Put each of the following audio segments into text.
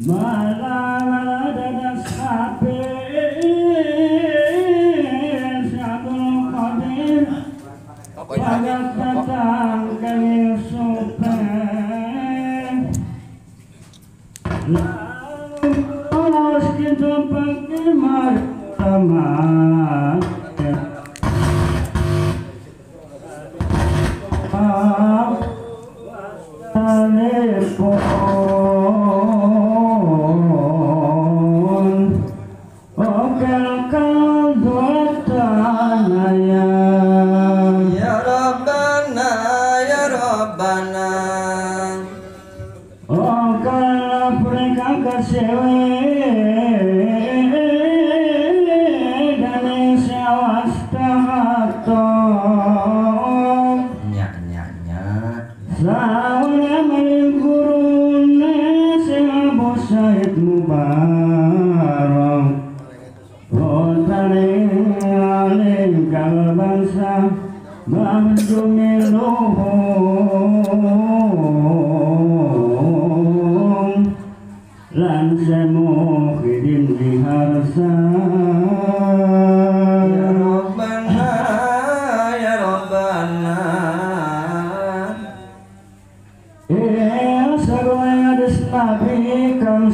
Malah dadas sapi Syabul Qadir Banyak datang kami supaya Lalu kita pakai martabat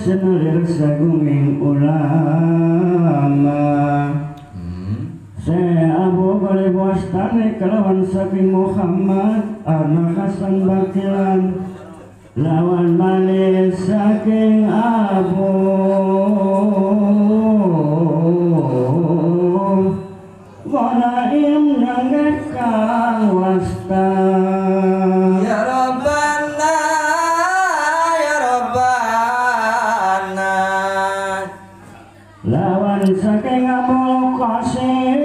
senulir saguming ulama Saya Abu Bakar Bustami kelawan Sapi Muhammad Arna Hasan Bakilan lawan Malik saking Abu Wanaim nangat kang wasta Ya Rabbana lawan saking Abul Qasim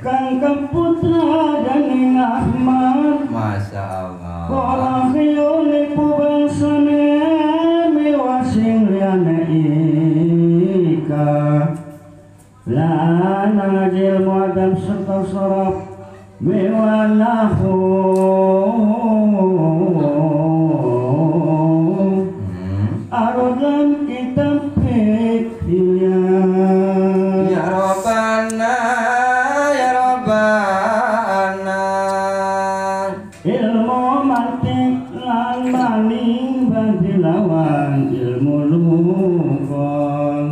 kang keputra Daning Ahmad Masya Allah Kala khiyuni pubangsane miwasing liane ika lan ngajil muadab serta sorab miwanahu arodan kitab fikhiya Ya Rabbana Ya Rabbana ilmu mantik lan maning bandilawan ilmu lugol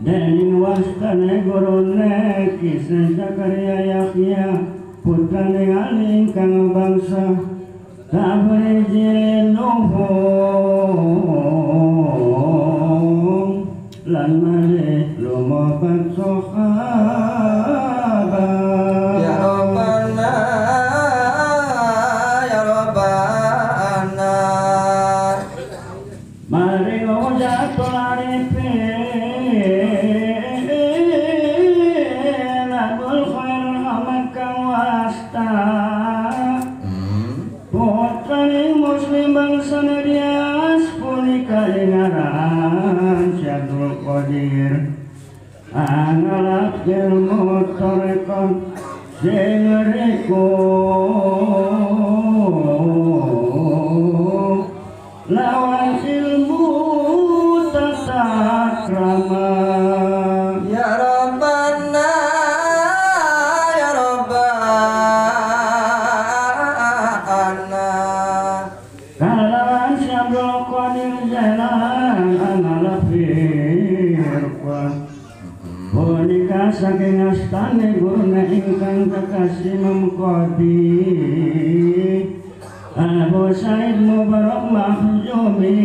dening wastane gurune Kisah Zakaria Yahya putrane aling kang bangsa tabrijil nuhum lan malik lumabat sahabat Ya Rabbana Ya Rabbana mari ngojatul arifin abul khair hamad kang wasta putraning muslim bangsa Nadias punika ingaran Syabul Qadir angalak ilmu torekon sing riku lawan ilmu tata krama Ya Rabbana Ya Rabbana kalawan Syabul Qadir jalan analak firqan punika saking astane gurune ingkang kekasih Imam Qadir Abu Said Mubarak Mahjumi